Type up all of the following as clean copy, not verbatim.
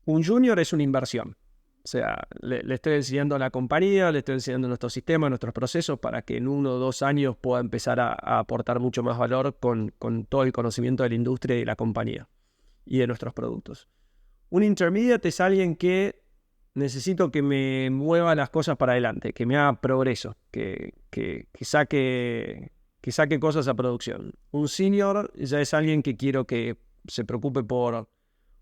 Un junior es una inversión. O sea, le estoy enseñando a la compañía, le estoy enseñando nuestro sistema, nuestros procesos, para que en 1 o 2 años pueda empezar a aportar mucho más valor con todo el conocimiento de la industria y de la compañía y de nuestros productos. Un intermediate es alguien que necesito que me mueva las cosas para adelante, que me haga progreso, que saque cosas a producción. Un senior ya es alguien que quiero que se preocupe por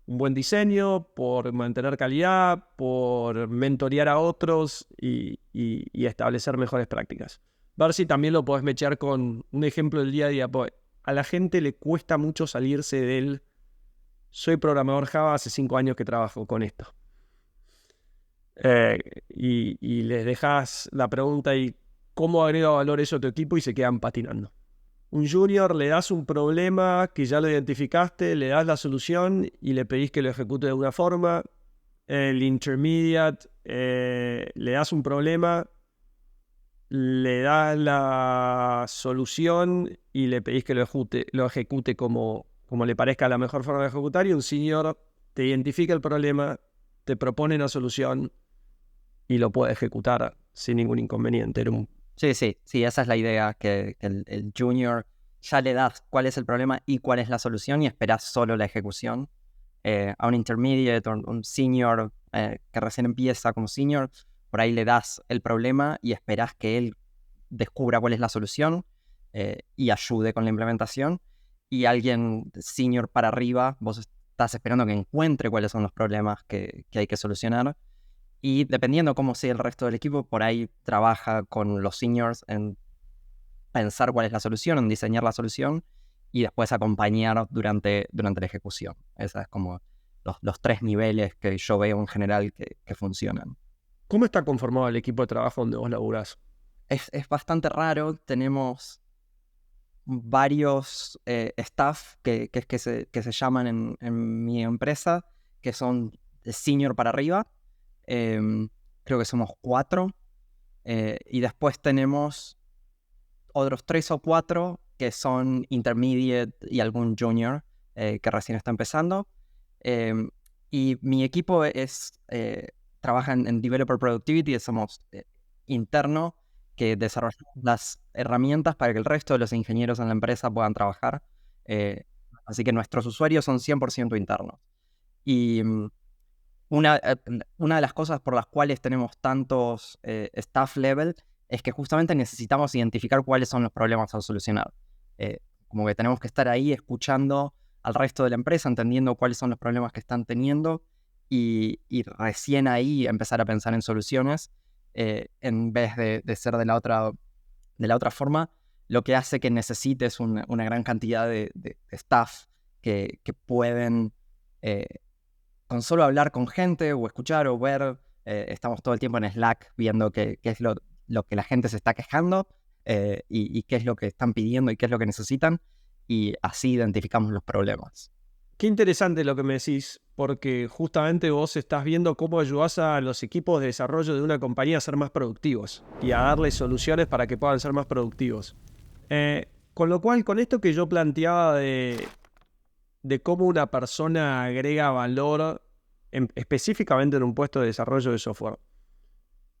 un buen diseño, por mantener calidad, por mentorear a otros y establecer mejores prácticas. Ver si también lo podés mechar con un ejemplo del día a día. Pues a la gente le cuesta mucho salirse del soy programador Java, hace 5 años que trabajo con esto. Y les dejas la pregunta y cómo agrega valor eso a tu equipo y se quedan patinando. Un junior le das un problema que ya lo identificaste, le das la solución y le pedís que lo ejecute de una forma. El intermediate, le das un problema, le das la solución y le pedís que lo ejecute como le parezca la mejor forma de ejecutar. Y un senior te identifica el problema, te propone una solución y lo puede ejecutar sin ningún inconveniente. Sí, esa es la idea, que el junior ya le das cuál es el problema y cuál es la solución y esperas solo la ejecución. A un intermediate o un senior que recién empieza como senior, por ahí le das el problema y esperas que él descubra cuál es la solución y ayude con la implementación. Y alguien senior para arriba, vos estás esperando que encuentre cuáles son los problemas que hay que solucionar. Y dependiendo cómo sea el resto del equipo, por ahí trabaja con los seniors en pensar cuál es la solución, en diseñar la solución y después acompañar durante la ejecución. Esos es como los 3 niveles que yo veo en general que funcionan. ¿Cómo está conformado el equipo de trabajo donde vos laburás? Es bastante raro, tenemos varios staff que se llaman en mi empresa, que son de senior para arriba. Creo que somos 4. Y después tenemos otros 3 o 4 que son intermediate y algún junior que recién está empezando. Y mi equipo trabaja en Developer Productivity, somos interno, que desarrollamos las herramientas para que el resto de los ingenieros en la empresa puedan trabajar. Así que nuestros usuarios son 100% internos. Y una de las cosas por las cuales tenemos tantos staff level es que justamente necesitamos identificar cuáles son los problemas a solucionar. Como que tenemos que estar ahí escuchando al resto de la empresa, entendiendo cuáles son los problemas que están teniendo y recién ahí empezar a pensar en soluciones en vez de ser de la otra forma, lo que hace que necesites una gran cantidad de staff que pueden con solo hablar con gente o escuchar o ver. Estamos todo el tiempo en Slack viendo qué es lo que la gente se está quejando y qué es lo que están pidiendo y qué es lo que necesitan, y así identificamos los problemas. Qué interesante lo que me decís, porque justamente vos estás viendo cómo ayudás a los equipos de desarrollo de una compañía a ser más productivos y a darles soluciones para que puedan ser más productivos. Con lo cual, con esto que yo planteaba de cómo una persona agrega valor específicamente en un puesto de desarrollo de software,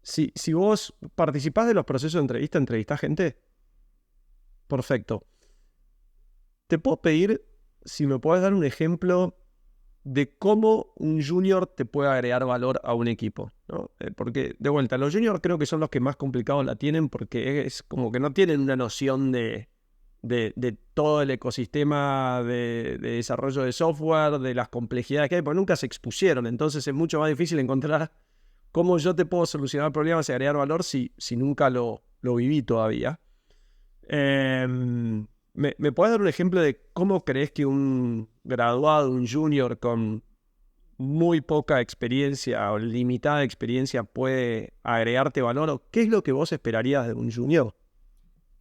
si vos participás de los procesos de entrevista, ¿entrevistás gente? Perfecto. Te puedo pedir si me puedes dar un ejemplo de cómo un junior te puede agregar valor a un equipo, ¿no? Porque, de vuelta, los juniors creo que son los que más complicados la tienen, porque es como que no tienen una noción de todo el ecosistema de desarrollo de software, de las complejidades que hay, porque nunca se expusieron. Entonces es mucho más difícil encontrar cómo yo te puedo solucionar problemas y agregar valor si nunca lo viví todavía. ¿Me puedes dar un ejemplo de cómo crees que un graduado, un junior con muy poca experiencia o limitada experiencia puede agregarte valor? ¿O qué es lo que vos esperarías de un junior?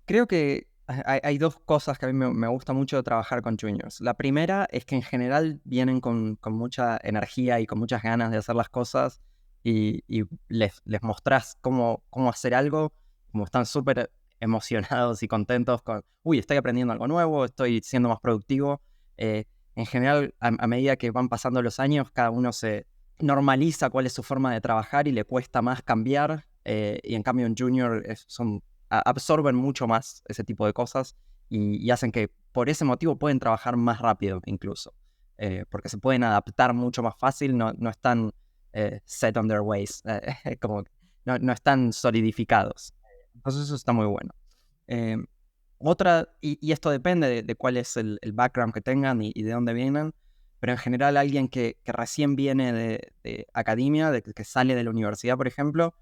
Creo que hay 2 cosas que a mí me gusta mucho trabajar con juniors. La primera es que en general vienen con mucha energía y con muchas ganas de hacer las cosas y les mostrás cómo hacer algo, como están súper emocionados y contentos con, estoy aprendiendo algo nuevo, estoy siendo más productivo. En general, a medida que van pasando los años, cada uno se normaliza cuál es su forma de trabajar y le cuesta más cambiar. Y en cambio en junior absorben mucho más ese tipo de cosas y hacen que por ese motivo pueden trabajar más rápido incluso. Porque se pueden adaptar mucho más fácil, no están set on their ways, como no están solidificados. Entonces eso está muy bueno. Y esto depende de cuál es el background que tengan y de dónde vienen, pero en general alguien que recién viene de academia, que sale de la universidad, por ejemplo,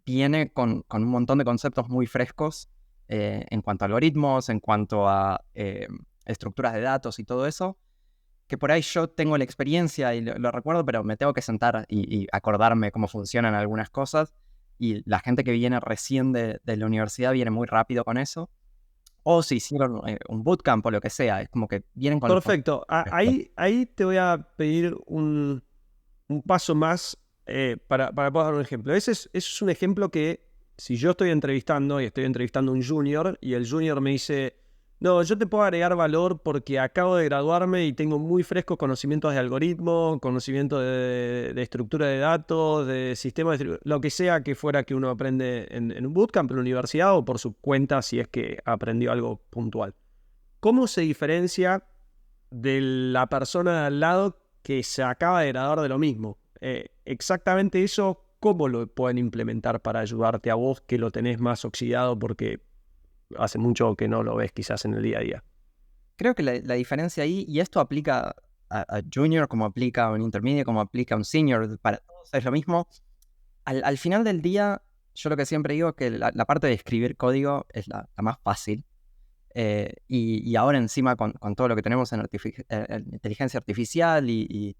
viene con un montón de conceptos muy frescos en cuanto a algoritmos, en cuanto a estructuras de datos y todo eso, que por ahí yo tengo la experiencia y lo recuerdo, pero me tengo que sentar y acordarme cómo funcionan algunas cosas, y la gente que viene recién de la universidad viene muy rápido con eso. O si hicieron un bootcamp o lo que sea, es como que vienen con los Perfecto. Ahí te voy a pedir un paso más para poder dar un ejemplo. Ese es un ejemplo que si yo estoy entrevistando y estoy entrevistando a un junior y el junior me dice, no, yo te puedo agregar valor porque acabo de graduarme y tengo muy frescos conocimientos de algoritmo, conocimiento de estructura de datos, de sistemas, lo que sea que fuera que uno aprende en un bootcamp, en la universidad o por su cuenta si es que aprendió algo puntual. ¿Cómo se diferencia de la persona de al lado que se acaba de graduar de lo mismo? Exactamente eso, ¿cómo lo pueden implementar para ayudarte a vos que lo tenés más oxidado porque hace mucho que no lo ves quizás en el día a día? Creo que la diferencia ahí, y esto aplica a junior como aplica a un intermedio, como aplica a un senior, para todos es lo mismo. Al final del día, yo lo que siempre digo es que la parte de escribir código es la más fácil. Y ahora encima con todo lo que tenemos en inteligencia artificial y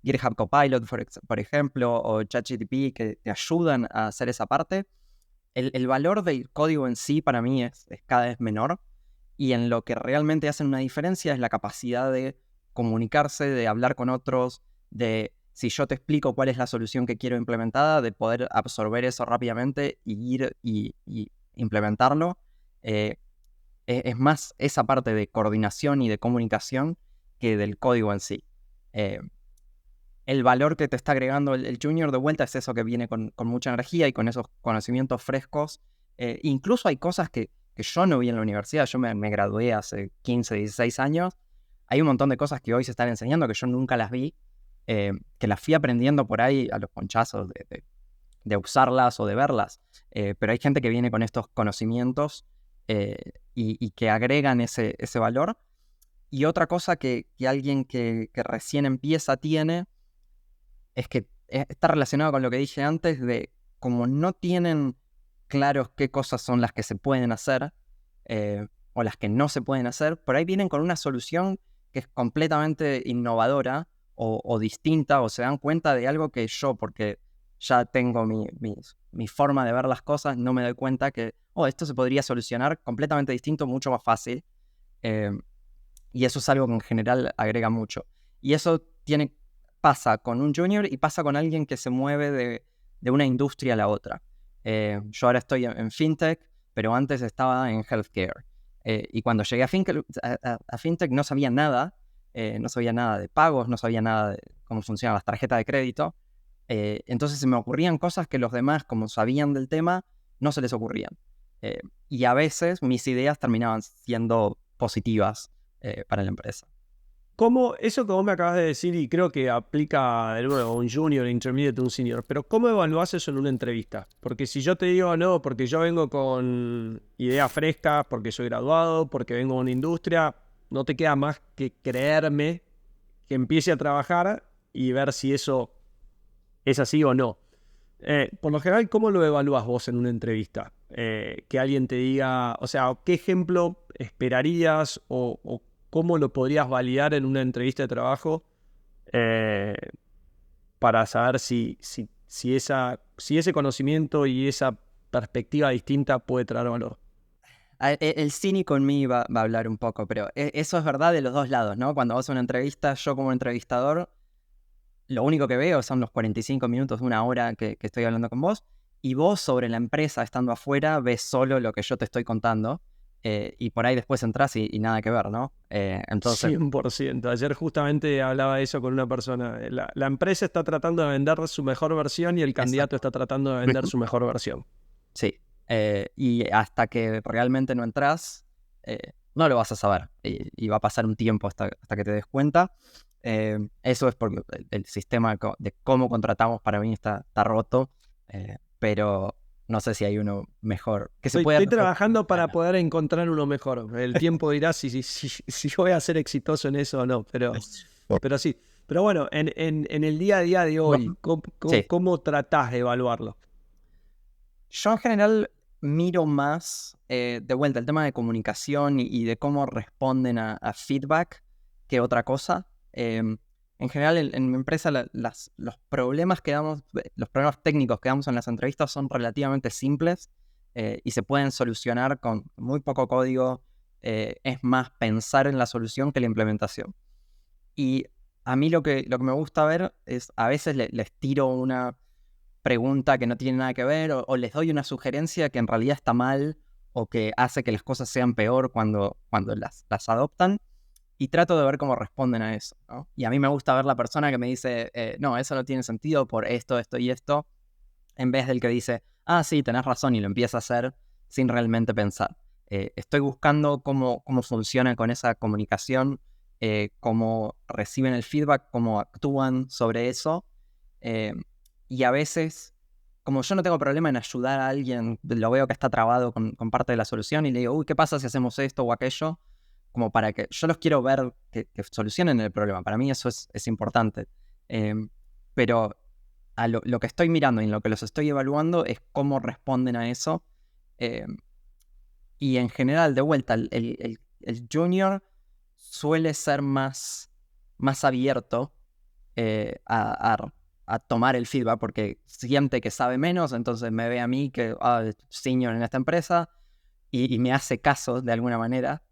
GitHub Copilot, por ejemplo, o ChatGPT que te ayudan a hacer esa parte, el valor del código en sí para mí es cada vez menor, y en lo que realmente hacen una diferencia es la capacidad de comunicarse, de hablar con otros, de si yo te explico cuál es la solución que quiero implementada, de poder absorber eso rápidamente y ir y implementarlo. Es más esa parte de coordinación y de comunicación que del código en sí. El valor que te está agregando el junior de vuelta es eso que viene con mucha energía y con esos conocimientos frescos. Incluso hay cosas que yo no vi en la universidad. Yo me gradué hace 15, 16 años. Hay un montón de cosas que hoy se están enseñando que yo nunca las vi, que las fui aprendiendo por ahí a los ponchazos de usarlas o de verlas. Pero hay gente que viene con estos conocimientos y que agregan ese valor. Y otra cosa que alguien que recién empieza tiene es que está relacionado con lo que dije antes, de como no tienen claros qué cosas son las que se pueden hacer o las que no se pueden hacer, por ahí vienen con una solución que es completamente innovadora o distinta, o se dan cuenta de algo que yo, porque ya tengo mi forma de ver las cosas, no me doy cuenta que esto se podría solucionar completamente distinto, mucho más fácil. Y eso es algo que en general agrega mucho. Y eso pasa con un junior y pasa con alguien que se mueve de una industria a la otra. Yo ahora estoy en fintech, pero antes estaba en healthcare. Y cuando llegué a fintech no sabía nada. No sabía nada de pagos, no sabía nada de cómo funcionan las tarjetas de crédito. Entonces se me ocurrían cosas que los demás, como sabían del tema, no se les ocurrían. Y a veces mis ideas terminaban siendo positivas para la empresa. ¿Cómo, eso que vos me acabas de decir, y creo que aplica de nuevo a un junior, intermediate, un senior, pero ¿cómo evaluás eso en una entrevista? Porque si yo te digo, no, porque yo vengo con ideas frescas, porque soy graduado, porque vengo de una industria, no te queda más que creerme que empiece a trabajar y ver si eso es así o no. Por lo general, ¿cómo lo evalúas vos en una entrevista? Que alguien te diga, o sea, ¿qué ejemplo esperarías o cómo lo podrías validar en una entrevista de trabajo para saber si ese conocimiento y esa perspectiva distinta puede traer valor? El cínico en mí va a hablar un poco, pero eso es verdad de los dos lados, ¿no? Cuando vas a una entrevista, yo como entrevistador, lo único que veo son los 45 minutos, una hora que estoy hablando con vos, y vos sobre la empresa estando afuera ves solo lo que yo te estoy contando. y por ahí después entras y nada que ver, ¿no? Entonces, 100%. Ayer justamente hablaba de eso con una persona. La empresa está tratando de vender su mejor versión y el candidato exacto. está tratando de vender su mejor versión. Sí. Y hasta que realmente no entras, no lo vas a saber. Y va a pasar un tiempo hasta que te des cuenta. Eso es porque el sistema de cómo contratamos para mí está roto. Pero no sé si hay uno mejor. Que se puede Estoy resolver. trabajando para poder encontrar uno mejor. El tiempo dirá si voy a ser exitoso en eso o no, pero sí. Pero bueno, en el día a día de hoy, Sí. ¿cómo tratás de evaluarlo? Yo en general miro más, de vuelta, el tema de comunicación y de cómo responden a feedback que otra cosa. En general, en mi empresa, los problemas que damos, los problemas técnicos que damos en las entrevistas son relativamente simples y se pueden solucionar con muy poco código. Es más pensar en la solución que la implementación. Y a mí lo que me gusta ver es, a veces les tiro una pregunta que no tiene nada que ver o les doy una sugerencia que en realidad está mal o que hace que las cosas sean peor cuando las adoptan y trato de ver cómo responden a eso, ¿no? Y a mí me gusta ver la persona que me dice, no, eso no tiene sentido por esto, esto y esto, en vez del que dice, ah, sí, tenés razón y lo empieza a hacer sin realmente pensar. Estoy buscando cómo funciona con esa comunicación, cómo reciben el feedback, cómo actúan sobre eso. eh, y a veces, como yo no tengo problema en ayudar a alguien, lo veo que está trabado con parte de la solución y le digo, uy, ¿qué pasa si hacemos esto o aquello? Como para que yo los quiero ver que solucionen el problema. Para mí eso es importante. Pero a lo que estoy mirando y en lo que los estoy evaluando es cómo responden a eso. eh, y en general, de vuelta, el junior suele ser más abierto a tomar el feedback porque siente que sabe menos, entonces me ve a mí que senior en esta empresa y me hace caso de alguna manera,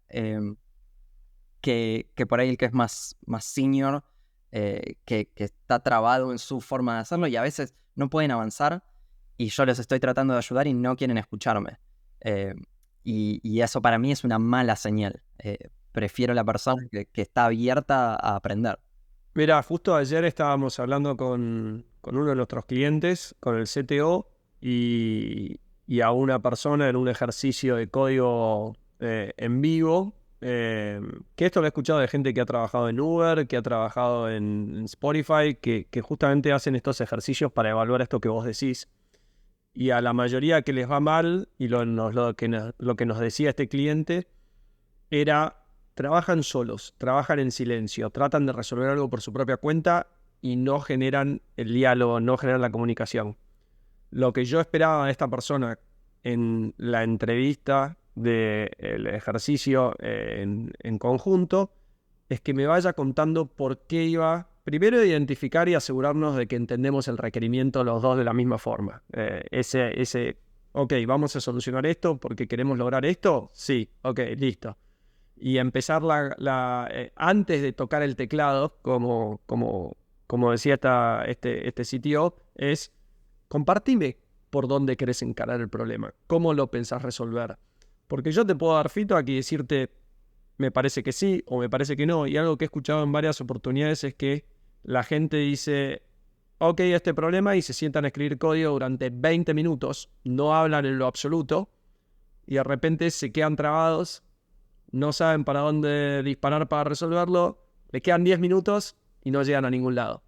que por ahí el que es más senior, que está trabado en su forma de hacerlo y a veces no pueden avanzar y yo les estoy tratando de ayudar y no quieren escucharme. Eh, y eso para mí es una mala señal. Prefiero la persona que está abierta a aprender. Mira, justo ayer estábamos hablando con uno de nuestros clientes, con el CTO, y a una persona en un ejercicio de código en vivo, que esto lo he escuchado de gente que ha trabajado en Uber, que ha trabajado en Spotify, que justamente hacen estos ejercicios para evaluar esto que vos decís. Y a la mayoría que les va mal, y lo que nos decía este cliente, era trabajan solos, trabajan en silencio, tratan de resolver algo por su propia cuenta y no generan el diálogo, no generan la comunicación. Lo que yo esperaba de esta persona en la entrevista del ejercicio en conjunto es que me vaya contando por qué iba, primero identificar y asegurarnos de que entendemos el requerimiento los dos de la misma forma. Ok, vamos a solucionar esto porque queremos lograr esto, sí, ok, listo. Y empezar antes de tocar el teclado, como decía este CTO, es compartime por dónde querés encarar el problema, cómo lo pensás resolver. Porque yo te puedo dar feedback y decirte, me parece que sí o me parece que no. Y algo que he escuchado en varias oportunidades es que la gente dice, ok, este problema, y se sientan a escribir código durante 20 minutos, no hablan en lo absoluto, y de repente se quedan trabados, no saben para dónde disparar para resolverlo, le quedan 10 minutos y no llegan a ningún lado.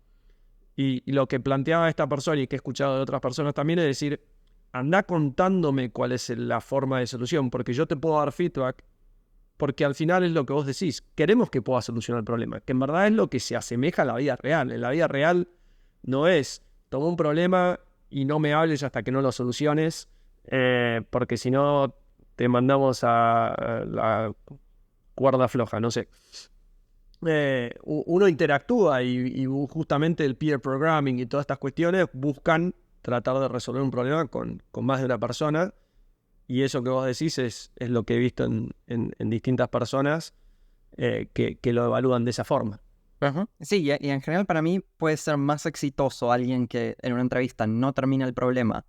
Y lo que planteaba esta persona y que he escuchado de otras personas también es decir, anda contándome cuál es la forma de solución, porque yo te puedo dar feedback, porque al final es lo que vos decís, queremos que pueda solucionar el problema, que en verdad es lo que se asemeja a la vida real. En la vida real no es, toma un problema y no me hables hasta que no lo soluciones, porque si no te mandamos a la cuerda floja, no sé. Uno interactúa y justamente el peer programming y todas estas cuestiones buscan tratar de resolver un problema con más de una persona, y eso que vos decís es lo que he visto en distintas personas que lo evalúan de esa forma. Sí, y en general para mí puede ser más exitoso alguien que en una entrevista no termina el problema,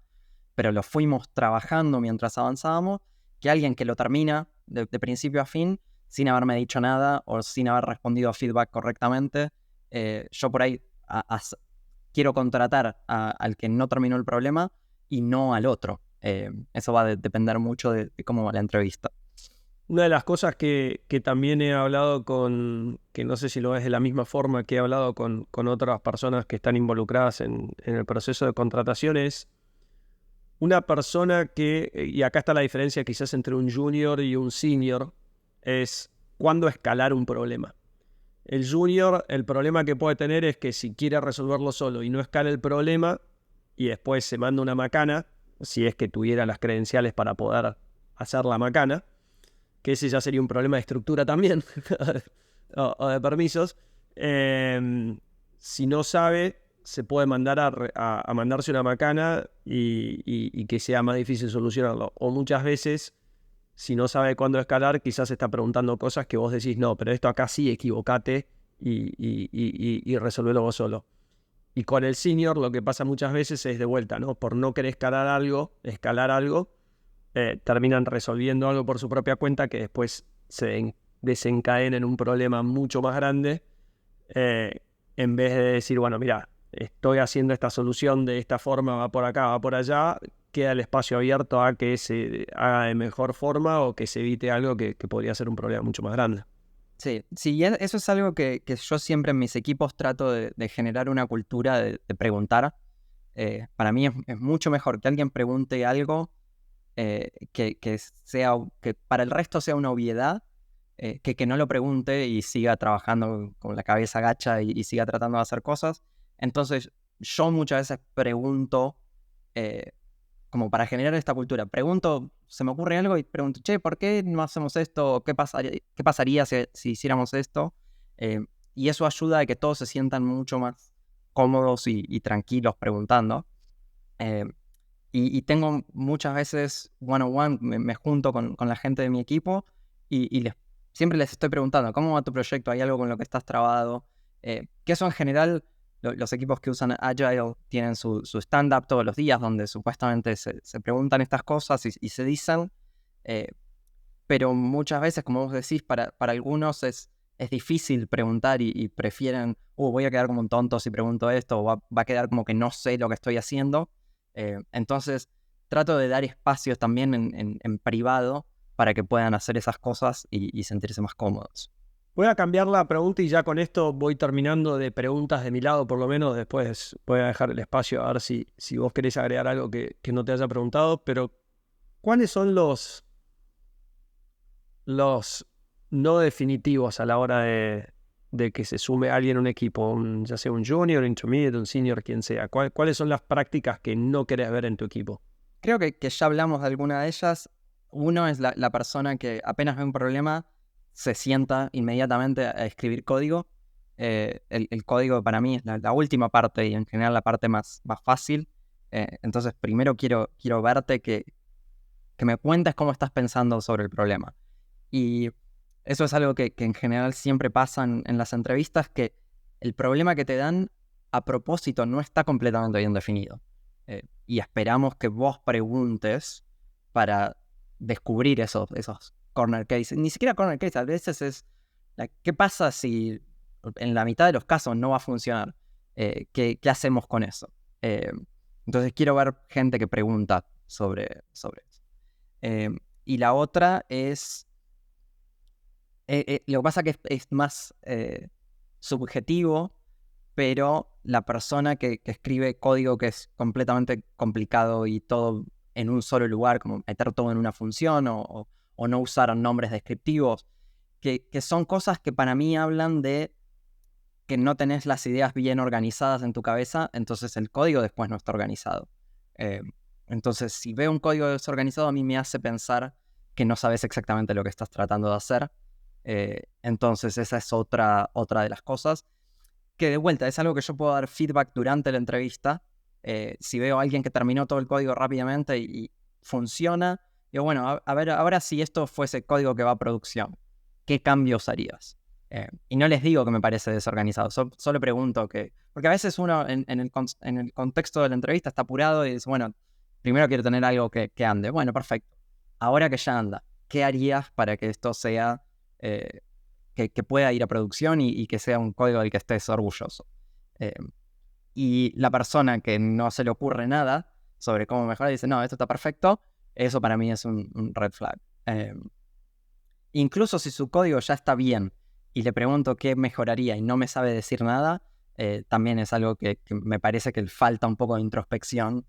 pero lo fuimos trabajando mientras avanzábamos, que alguien que lo termina de principio a fin sin haberme dicho nada o sin haber respondido a feedback correctamente. Yo por ahí quiero contratar al que no terminó el problema y no al otro. Eso va a depender mucho de cómo va la entrevista. Una de las cosas que también he hablado que no sé si lo ves de la misma forma que he hablado con otras personas que están involucradas en el proceso de contratación, es una persona que, y acá está la diferencia quizás entre un junior y un senior, es cuándo escalar un problema. El junior, el problema que puede tener es que si quiere resolverlo solo y no escala el problema y después se manda una macana, si es que tuviera las credenciales para poder hacer la macana, que ese ya sería un problema de estructura también, o de permisos. Si no sabe, se puede mandar a mandarse una macana y que sea más difícil solucionarlo. O muchas veces, si no sabe cuándo escalar, quizás está preguntando cosas que vos decís, no, pero esto acá sí, equivocate y resolvelo vos solo. Y con el senior lo que pasa muchas veces es de vuelta, ¿no? Por no querer escalar algo, terminan resolviendo algo por su propia cuenta que después se desencadena en un problema mucho más grande, en vez de decir, bueno, mira, estoy haciendo esta solución de esta forma, va por acá, va por allá, queda el espacio abierto a que se haga de mejor forma o que se evite algo que podría ser un problema mucho más grande. Sí, eso es algo que yo siempre en mis equipos trato de generar una cultura de preguntar. Para mí es mucho mejor que alguien pregunte algo que para el resto sea una obviedad, que no lo pregunte y siga trabajando con la cabeza gacha y siga tratando de hacer cosas. Entonces, yo muchas veces pregunto, como para generar esta cultura, se me ocurre algo y pregunto, che, ¿por qué no hacemos esto? ¿Qué pasaría si hiciéramos esto? Y eso ayuda a que todos se sientan mucho más cómodos y tranquilos preguntando. Y tengo muchas veces one-on-one, me junto con la gente de mi equipo y siempre les estoy preguntando, ¿cómo va tu proyecto? ¿Hay algo con lo que estás trabado? Que eso en general, los equipos que usan Agile tienen su stand-up todos los días, donde supuestamente se preguntan estas cosas y se dicen, pero muchas veces, como vos decís, para algunos es difícil preguntar y prefieren, voy a quedar como un tonto si pregunto esto, o va a quedar como que no sé lo que estoy haciendo. Entonces trato de dar espacios también en privado para que puedan hacer esas cosas y sentirse más cómodos. Voy a cambiar la pregunta y ya con esto voy terminando de preguntas de mi lado, por lo menos. Después voy a dejar el espacio a ver si vos querés agregar algo que no te haya preguntado, pero ¿cuáles son los no definitivos a la hora de que se sume alguien a un equipo, ya sea un junior, un intermediate, un senior, quien sea? ¿Cuáles son las prácticas que no querés ver en tu equipo? Creo que ya hablamos de alguna de ellas. Uno es la persona que apenas ve un problema, se sienta inmediatamente a escribir código. El código para mí es la última parte y en general la parte más fácil. Entonces primero quiero verte que me cuentes cómo estás pensando sobre el problema. Y eso es algo que en general siempre pasa en las entrevistas, que el problema que te dan a propósito no está completamente bien definido. Y esperamos que vos preguntes para descubrir esos corner cases. Ni siquiera corner cases, a veces es ¿qué pasa si en la mitad de los casos no va a funcionar? ¿Qué hacemos con eso? Entonces quiero ver gente que pregunta sobre eso. Y la otra es... lo que pasa que es más subjetivo, pero la persona que escribe código que es completamente complicado y todo en un solo lugar, como meter todo en una función o no usar nombres descriptivos, que son cosas que para mí hablan de que no tenés las ideas bien organizadas en tu cabeza, entonces el código después no está organizado. Entonces, si veo un código desorganizado, a mí me hace pensar que no sabes exactamente lo que estás tratando de hacer. Entonces esa es otra de las cosas que, de vuelta, es algo que yo puedo dar feedback durante la entrevista. Si veo a alguien que terminó todo el código rápidamente y funciona, digo, bueno, a ver, ahora si esto fuese código que va a producción, ¿qué cambios harías? Y no les digo que me parece desorganizado, solo pregunto porque a veces uno en el contexto de la entrevista está apurado y dice, bueno, primero quiero tener algo que ande. Bueno, perfecto. ahora que ya anda, ¿qué harías para que esto sea, que pueda ir a producción y que sea un código del que estés orgulloso? Y la persona que no se le ocurre nada sobre cómo mejorar dice, no, esto está perfecto, eso para mí es un red flag. Incluso si su código ya está bien y le pregunto qué mejoraría y no me sabe decir nada, también es algo que me parece que falta un poco de introspección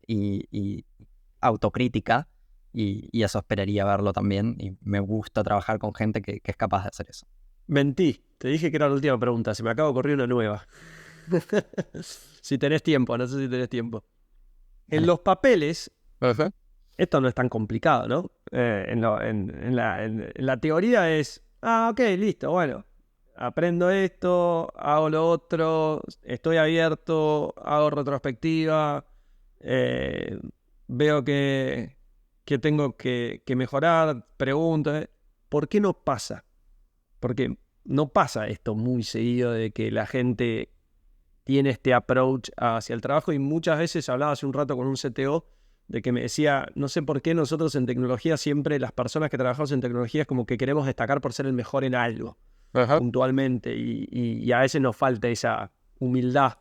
y autocrítica, y eso esperaría verlo también, y me gusta trabajar con gente que es capaz de hacer eso. Mentí, te dije que era la última pregunta, se me acaba de ocurrir una nueva. Si tenés tiempo, no sé si tenés tiempo. En Dale. los papeles, Ajá. esto no es tan complicado, ¿no? En la teoría es, ok, listo, bueno, aprendo esto, hago lo otro, estoy abierto, hago retrospectiva, eh, veo que tengo que mejorar, pregunto, ¿por qué no pasa? Porque no pasa esto muy seguido de que la gente tiene este approach hacia el trabajo, y muchas veces hablaba hace un rato con un CTO de que me decía, no sé por qué nosotros en tecnología siempre, las personas que trabajamos en tecnología, es como que queremos destacar por ser el mejor en algo, Ajá. puntualmente, y a veces nos falta esa humildad,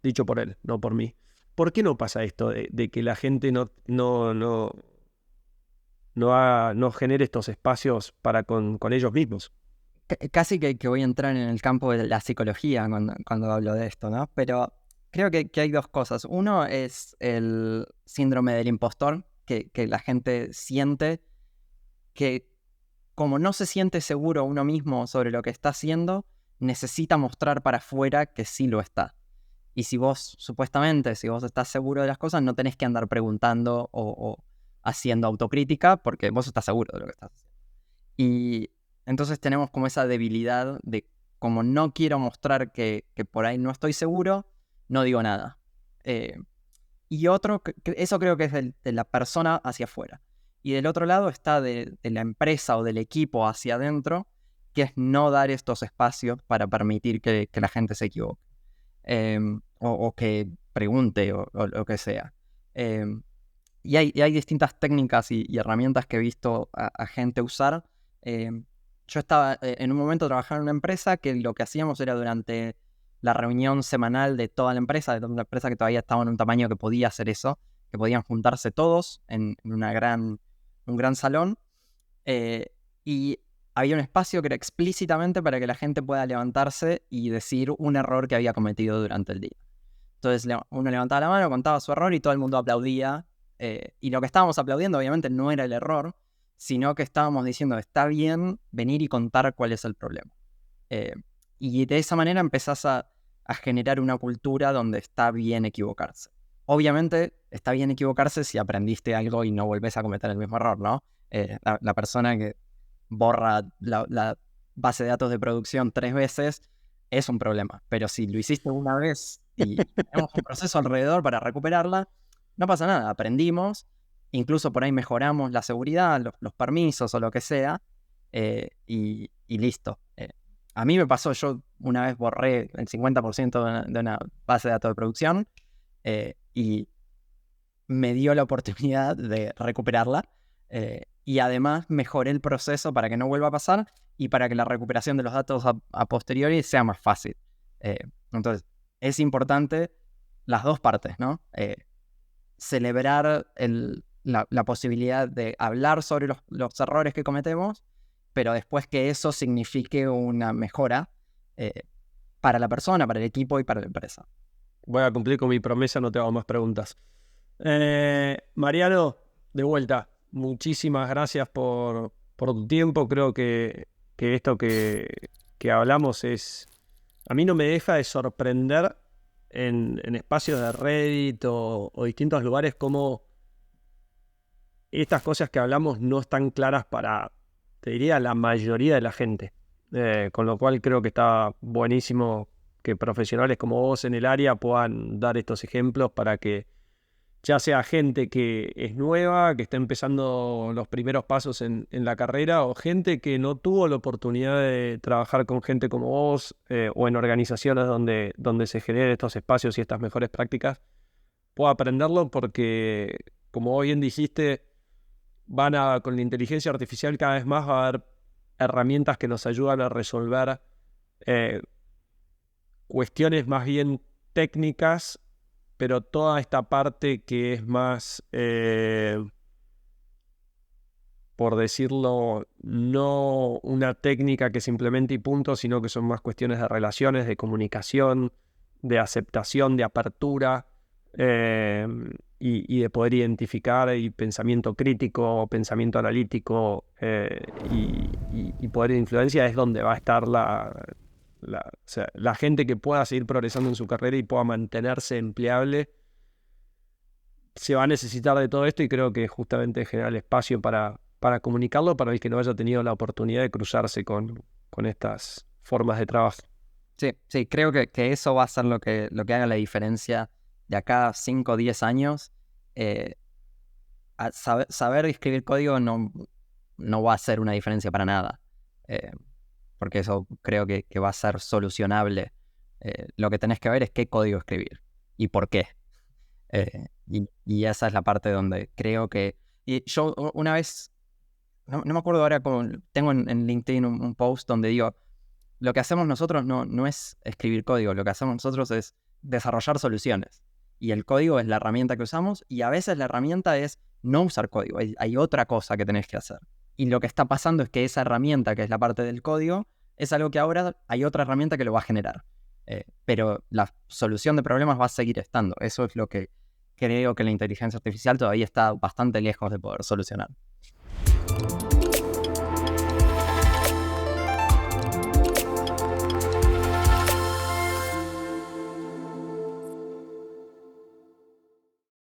dicho por él, no por mí. ¿Por qué no pasa esto de que la gente no genere estos espacios para con ellos mismos? Casi que voy a entrar en el campo de la psicología cuando hablo de esto, ¿no? Pero creo que hay dos cosas. Uno es el síndrome del impostor, que la gente siente que, como no se siente seguro uno mismo sobre lo que está haciendo, necesita mostrar para afuera que sí lo está. Y si vos, supuestamente, si vos estás seguro de las cosas, no tenés que andar preguntando o haciendo autocrítica, porque vos estás seguro de lo que estás haciendo. Y entonces tenemos como esa debilidad de, como no quiero mostrar que por ahí no estoy seguro, no digo nada. Y otro, eso creo que es de la persona hacia afuera. Y del otro lado está de la empresa o del equipo hacia adentro, que es no dar estos espacios para permitir que la gente se equivoque. O que pregunte o lo que sea. Y hay distintas técnicas y herramientas que he visto a gente usar. Yo estaba en un momento trabajando en una empresa que lo que hacíamos era, durante la reunión semanal de toda la empresa, de toda una empresa que todavía estaba en un tamaño que podía hacer eso, que podían juntarse todos en un gran salón, y había un espacio que era explícitamente para que la gente pueda levantarse y decir un error que había cometido durante el día. Entonces uno levantaba la mano, contaba su error y todo el mundo aplaudía. Y lo que estábamos aplaudiendo obviamente no era el error, sino que estábamos diciendo, está bien venir y contar cuál es el problema. Y de esa manera empezás a generar una cultura donde está bien equivocarse. Obviamente está bien equivocarse si aprendiste algo y no volvés a cometer el mismo error, ¿no? La persona que borra la base de datos de producción 3 veces es un problema. Pero si lo hiciste una vez y tenemos un proceso alrededor para recuperarla, no pasa nada, aprendimos, incluso por ahí mejoramos la seguridad, los permisos o lo que sea, y listo. A mí me pasó, yo una vez borré el 50% de una base de datos de producción, y me dio la oportunidad de recuperarla, y además mejoré el proceso para que no vuelva a pasar y para que la recuperación de los datos a posteriori sea más fácil. Entonces, es importante las dos partes, ¿no? Celebrar la posibilidad de hablar sobre los errores que cometemos, pero después que eso signifique una mejora para la persona, para el equipo y para la empresa. Voy a cumplir con mi promesa, no te hago más preguntas. Mariano, de vuelta, muchísimas gracias por tu tiempo. Creo que esto que hablamos a mí no me deja de sorprender en espacios de Reddit o distintos lugares, cómo estas cosas que hablamos no están claras para, te diría, la mayoría de la gente. Con lo cual creo que está buenísimo que profesionales como vos en el área puedan dar estos ejemplos para que, ya sea gente que es nueva, que está empezando los primeros pasos en la carrera, o gente que no tuvo la oportunidad de trabajar con gente como vos, o en organizaciones donde se generen estos espacios y estas mejores prácticas, pueda aprenderlo, porque, como bien dijiste, con la inteligencia artificial cada vez más va a haber herramientas que nos ayudan a resolver cuestiones más bien técnicas, pero toda esta parte que es más, por decirlo, no una técnica que se implemente y punto, sino que son más cuestiones de relaciones, de comunicación, de aceptación, de apertura, y de poder identificar y pensamiento crítico, pensamiento analítico, y poder de influencia, es donde va a estar o sea, la gente que pueda seguir progresando en su carrera y pueda mantenerse empleable. Se va a necesitar de todo esto, y creo que justamente genera el espacio para comunicarlo para el que no haya tenido la oportunidad de cruzarse con estas formas de trabajo. Sí, creo que eso va a ser lo que haga la diferencia de acá a 5 o 10 años. Saber escribir código no va a ser una diferencia para nada, porque eso creo que va a ser solucionable. Lo que tenés que ver es qué código escribir y por qué. Y esa es la parte donde creo que... Y yo una vez, no me acuerdo ahora, tengo en LinkedIn un post donde digo, lo que hacemos nosotros no es escribir código, lo que hacemos nosotros es desarrollar soluciones. Y el código es la herramienta que usamos, y a veces la herramienta es no usar código, hay otra cosa que tenés que hacer. Y lo que está pasando es que esa herramienta, que es la parte del código, es algo que ahora hay otra herramienta que lo va a generar. Pero la solución de problemas va a seguir estando. Eso es lo que creo que la inteligencia artificial todavía está bastante lejos de poder solucionar.